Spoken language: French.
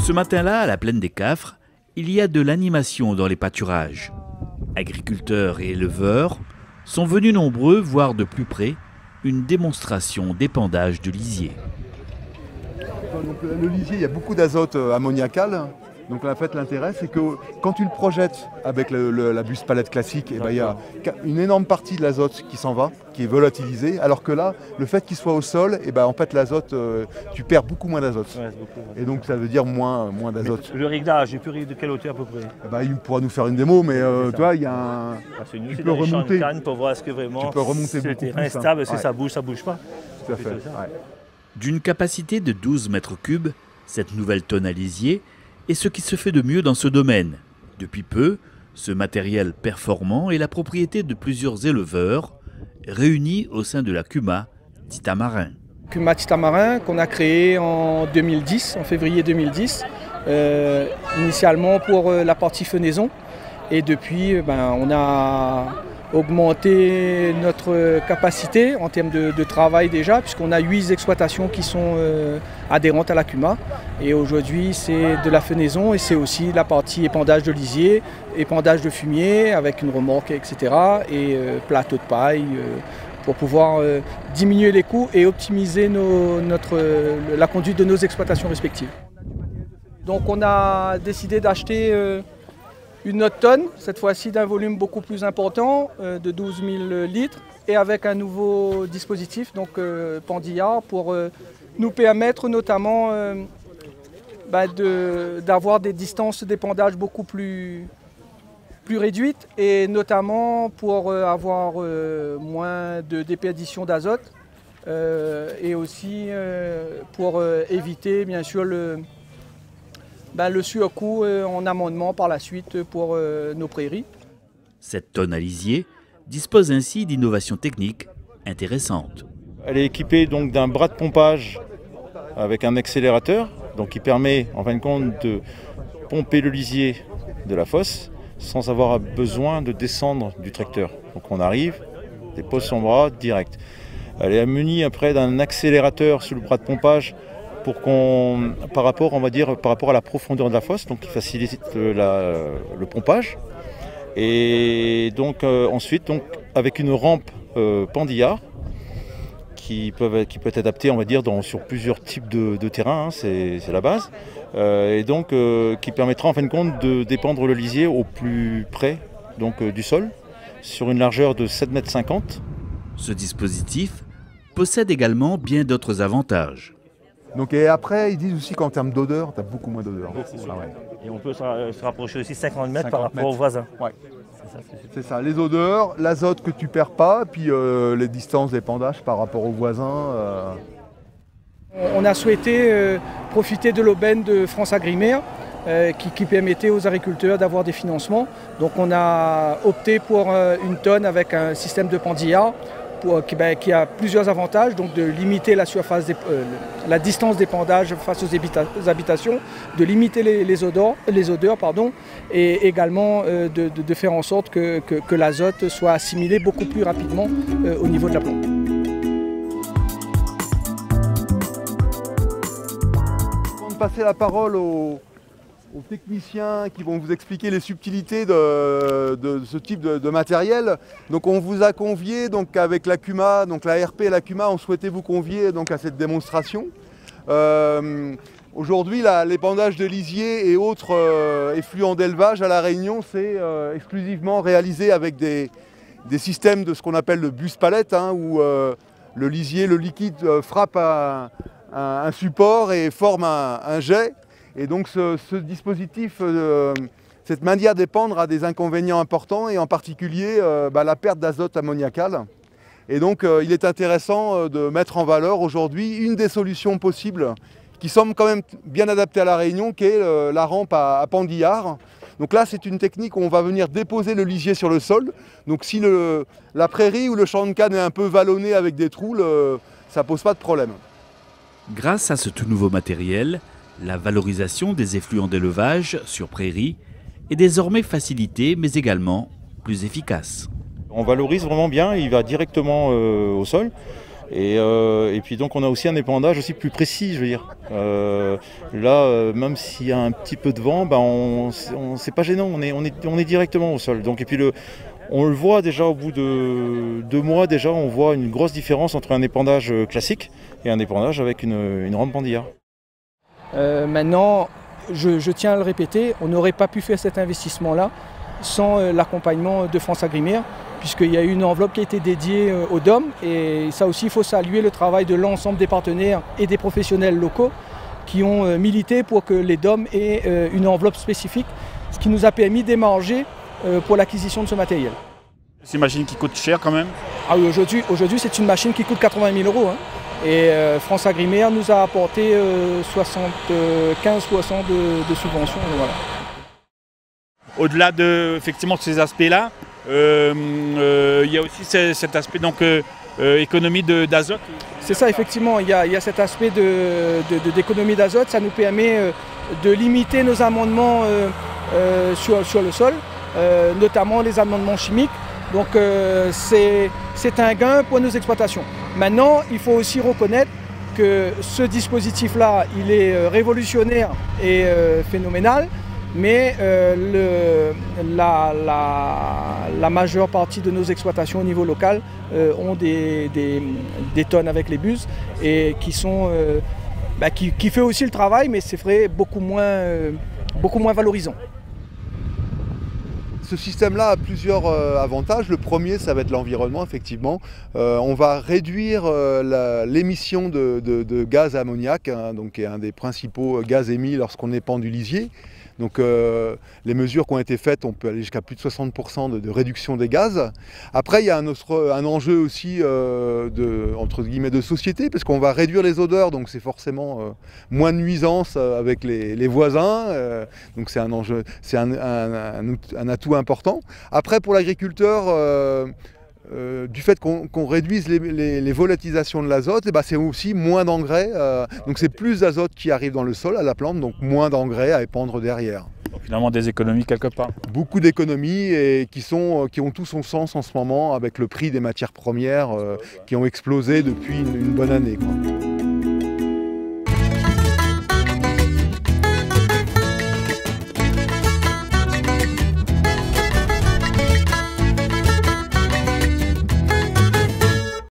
Ce matin-là, à la plaine des Cafres, il y a de l'animation dans les pâturages. Agriculteurs et éleveurs sont venus nombreux voir de plus près une démonstration d'épandage de lisier. Donc, le lisier, il y a beaucoup d'azote ammoniacal. Donc en fait, l'intérêt, c'est que quand tu le projettes avec la buse palette classique, il y a une énorme partie de l'azote qui s'en va, qui est volatilisée, alors que là, le fait qu'il soit au sol, en fait, l'azote, tu perds beaucoup moins d'azote. Ouais, et donc ça veut dire moins d'azote. Le réglage, il peut régler de quelle hauteur à peu près? Il pourra nous faire une démo, mais tu vois, il y a un... tu peux remonter. Pour voir ce que vraiment, tu peux remonter le terrain est stable, si ça bouge pas. Tout à fait. D'une capacité de 12 mètres cubes, cette nouvelle tonne à lisier est ce qui se fait de mieux dans ce domaine. Depuis peu, ce matériel performant est la propriété de plusieurs éleveurs réunis au sein de la CUMA Titamarin. CUMA Titamarin qu'on a créé en 2010, en février 2010, initialement pour la partie fenaison. Et depuis, on a augmenté notre capacité en termes de travail déjà, puisqu'on a 8 exploitations qui sont adhérentes à la CUMA. Et aujourd'hui, c'est de la fenaison et c'est aussi la partie épandage de lisier, épandage de fumier avec une remorque, etc. et plateau de paille pour pouvoir diminuer les coûts et optimiser la conduite de nos exploitations respectives. Donc on a décidé d'acheter une autre tonne, cette fois-ci d'un volume beaucoup plus important, de 12 000 litres, et avec un nouveau dispositif, donc Pandillard, pour nous permettre notamment d'avoir des distances d'épandage beaucoup plus réduites, et notamment pour avoir moins de déperdition d'azote, et aussi pour éviter bien sûr le surcoût en amendement par la suite pour nos prairies. Cette tonne à lisier dispose ainsi d'innovations techniques intéressantes. Elle est équipée donc d'un bras de pompage avec un accélérateur, donc qui permet en fin de compte de pomper le lisier de la fosse sans avoir besoin de descendre du tracteur. Donc on arrive, dépose son bras direct. Elle est munie après d'un accélérateur sous le bras de pompage par rapport à la profondeur de la fosse, donc qui facilite le pompage. Et donc ensuite, avec une rampe Pandillard qui peut être adaptée, sur plusieurs types de terrains, c'est la base, et donc qui permettra en fin de compte de dépendre le lisier au plus près du sol, sur une largeur de 7,50 m. Ce dispositif possède également bien d'autres avantages. Donc, et après, ils disent aussi qu'en termes d'odeur, tu as beaucoup moins d'odeur. Et on peut se rapprocher aussi 50 mètres par rapport aux voisins. Ouais. C'est ça, les odeurs, l'azote que tu perds pas, puis les distances d'épandage par rapport aux voisins. On a souhaité profiter de l'aubaine de France Agrimaire qui permettait aux agriculteurs d'avoir des financements. Donc on a opté pour une tonne avec un système de Pandillard qui a plusieurs avantages, donc de limiter la distance d'épandage face aux habitations, de limiter les odeurs, et également de faire en sorte que l'azote soit assimilé beaucoup plus rapidement au niveau de la plante. Avant de passer la parole aux techniciens qui vont vous expliquer les subtilités de ce type de matériel. Donc on vous a convié avec la CUMA, donc la RP et la CUMA, on souhaitait vous convier à cette démonstration. Aujourd'hui, l'épandage de lisier et autres effluents d'élevage à La Réunion, c'est exclusivement réalisé avec des systèmes de ce qu'on appelle le bus palette, où le lisier, le liquide frappe un support et forme un jet. Et donc ce dispositif, cette manière d'épandre a des inconvénients importants, et en particulier la perte d'azote ammoniacal. Et donc il est intéressant de mettre en valeur aujourd'hui une des solutions possibles qui semble quand même bien adaptée à La Réunion, qui est la rampe à Pandillard. Donc là, c'est une technique où on va venir déposer le lisier sur le sol. Donc si la prairie ou le champ de canne est un peu vallonné avec des trous, ça ne pose pas de problème. Grâce à ce tout nouveau matériel, la valorisation des effluents d'élevage sur prairie est désormais facilitée, mais également plus efficace. On valorise vraiment bien, il va directement au sol. Et puis donc on a aussi un épandage aussi plus précis, je veux dire. Là, même s'il y a un petit peu de vent, c'est pas gênant, on est directement au sol. Donc, et puis on le voit déjà au bout de 2 mois, déjà on voit une grosse différence entre un épandage classique et un épandage avec une rampe pendillard. Maintenant, je tiens à le répéter, on n'aurait pas pu faire cet investissement-là sans l'accompagnement de France Agrimer, puisqu'il y a eu une enveloppe qui a été dédiée aux DOM. Et ça aussi, il faut saluer le travail de l'ensemble des partenaires et des professionnels locaux qui ont milité pour que les DOM aient une enveloppe spécifique, ce qui nous a permis d'émarger pour l'acquisition de ce matériel. C'est une machine qui coûte cher quand même? Ah oui, aujourd'hui c'est une machine qui coûte 80 000 €. Et France Agrimer nous a apporté 75-60 de subventions. Voilà. Au-delà de ces aspects-là, il y a aussi cet aspect économie d'azote. C'est ça, effectivement, il y a cet aspect d'économie d'azote. Ça nous permet de limiter nos amendements sur le sol, notamment les amendements chimiques. Donc c'est un gain pour nos exploitations. Maintenant, il faut aussi reconnaître que ce dispositif-là, il est révolutionnaire et phénoménal, mais la majeure partie de nos exploitations au niveau local ont des tonnes avec les buses et qui fait aussi le travail, mais c'est vrai beaucoup moins valorisant. Ce système-là a plusieurs avantages. Le premier, ça va être l'environnement, effectivement. On va réduire l'émission de gaz ammoniac, donc, qui est un des principaux gaz émis lorsqu'on épand du lisier. Donc les mesures qui ont été faites, on peut aller jusqu'à plus de 60% de réduction des gaz. Après, il y a un enjeu aussi entre guillemets de société, parce qu'on va réduire les odeurs, donc c'est forcément moins de nuisances avec les voisins. Donc c'est un enjeu, c'est un atout important. Après, pour l'agriculteur, du fait qu'on réduise les volatilisations de l'azote, c'est aussi moins d'engrais. Donc c'est plus d'azote qui arrive dans le sol à la plante, donc moins d'engrais à épandre derrière. Donc finalement des économies quelque part. Beaucoup d'économies et qui ont tout son sens en ce moment avec le prix des matières premières qui ont explosé depuis une bonne année, quoi.